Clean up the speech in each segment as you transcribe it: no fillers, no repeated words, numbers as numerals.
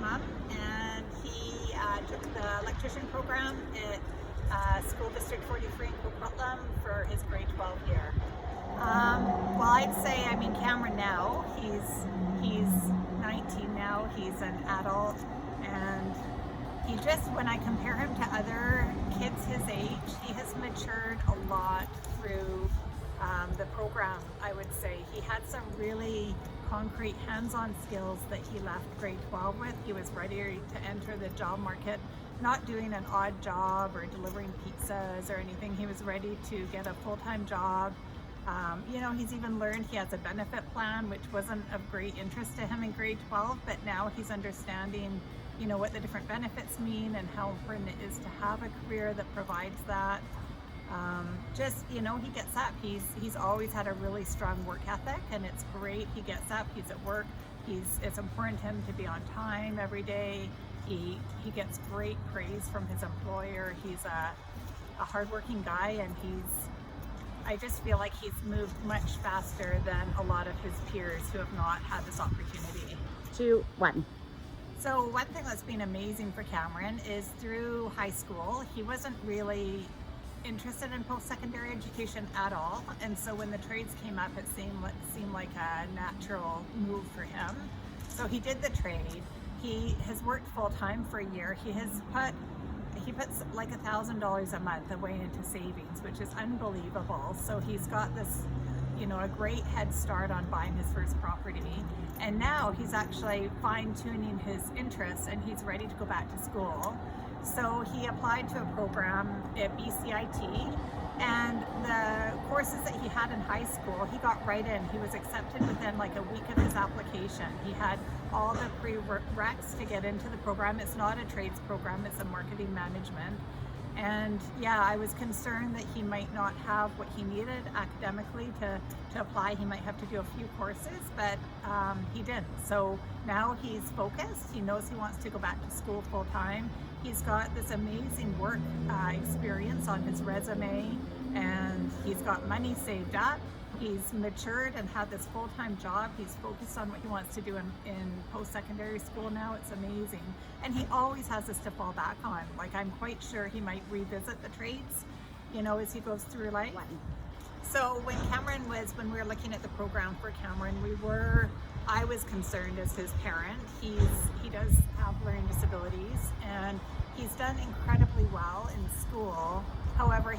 mom, and he took the electrician program at School District 43 in Coquitlam for his grade 12 year. Well, I'd say, Cameron now, he's 19 now, he's an adult, and he just, when I compare him to other kids his age, he has matured a lot through the program, I would say. He had some really concrete hands-on skills that he left grade 12 with. He was ready to enter the job market, not doing an odd job or delivering pizzas or anything. He was ready to get a full-time job. He's even learned he has a benefit plan, which wasn't of great interest to him in grade 12, but now he's understanding, what the different benefits mean and how important it is to have a career that provides that. He gets up. He's always had a really strong work ethic, and it's great. He gets up, he's at work. It's important to him to be on time every day. He gets great praise from his employer. He's a hardworking guy, and I just feel like he's moved much faster than a lot of his peers who have not had this opportunity. 2, 1. So one thing that's been amazing for Cameron is through high school, he wasn't really interested in post-secondary education at all, and so when the trades came up, it seemed like a natural move for him. So he did the trade. He has worked full-time for a year. He puts like $1,000 a month away into savings, which is unbelievable. So he's got this, a great head start on buying his first property. And now he's actually fine-tuning his interests, and he's ready to go back to school. So he applied to a program at BCIT, and the courses that he had in high school, he got right in. He was accepted within like a week of his application. He had all the prereqs to get into the program. It's not a trades program, it's a marketing management. And yeah, I was concerned that he might not have what he needed academically to apply. He might have to do a few courses, but he didn't. So now he's focused. He knows he wants to go back to school full time. He's got this amazing work experience on his resume, and he's got money saved up. He's matured and had this full-time job. He's focused on what he wants to do in post-secondary school now. It's amazing. And he always has this to fall back on. Like, I'm quite sure he might revisit the trades, as he goes through life. So when we were looking at the program for Cameron, I was concerned as his parent. He does have learning disabilities, and he's done incredibly well in school. However,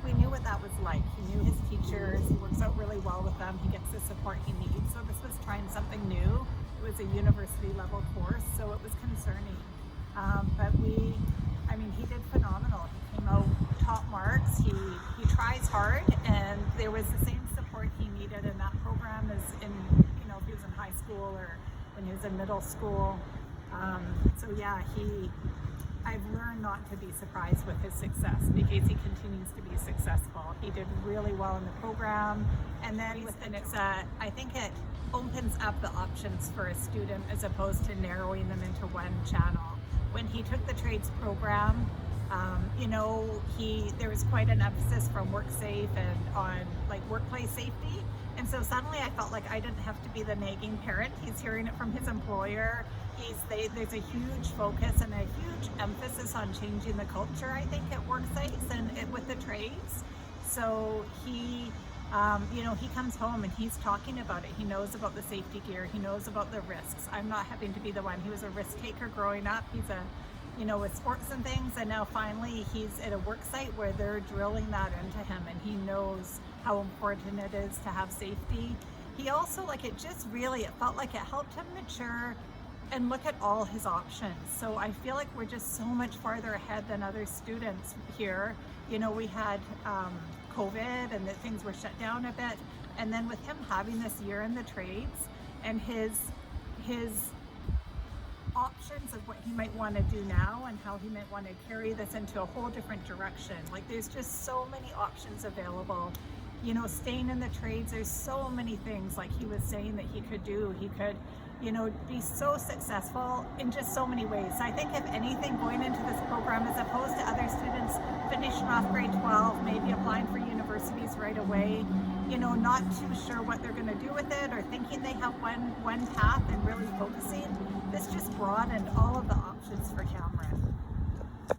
we knew what that was like. He knew his teachers, he works out really well with them, he gets the support he needs. So this was trying something new. It was a university level course, so it was concerning. But he did phenomenal. He came out top marks, he tries hard, and there was the same support he needed in that program as if he was in high school or when he was in middle school. I've learned not to be surprised with his success because he continues to be successful. He did really well in the program, and then I think it opens up the options for a student as opposed to narrowing them into one channel. When he took the trades program, there was quite an emphasis from WorkSafe and on workplace safety. And so suddenly I felt like I didn't have to be the nagging parent. He's hearing it from his employer. There's a huge focus and a huge emphasis on changing the culture, I think, at work sites and with the trades. So he comes home and he's talking about it. He knows about the safety gear. He knows about the risks. I'm not having to be the one. He was a risk taker growing up. He's with sports and things, and now finally he's at a work site where they're drilling that into him, and he knows how important it is to have safety. He also, it felt like it helped him mature and look at all his options. So I feel like we're just so much farther ahead than other students here. We had COVID and that things were shut down a bit, and then with him having this year in the trades and his options of what he might want to do now and how he might want to carry this into a whole different direction. There's just so many options available. Staying in the trades, there's so many things like he was saying that he could do. He could, be so successful in just so many ways. So I think if anything, going into this program, as opposed to other students finishing off grade 12, maybe applying for universities right away, not too sure what they're going to do with it or thinking they have one path and really focusing, this just broadened all of the options for Cameron.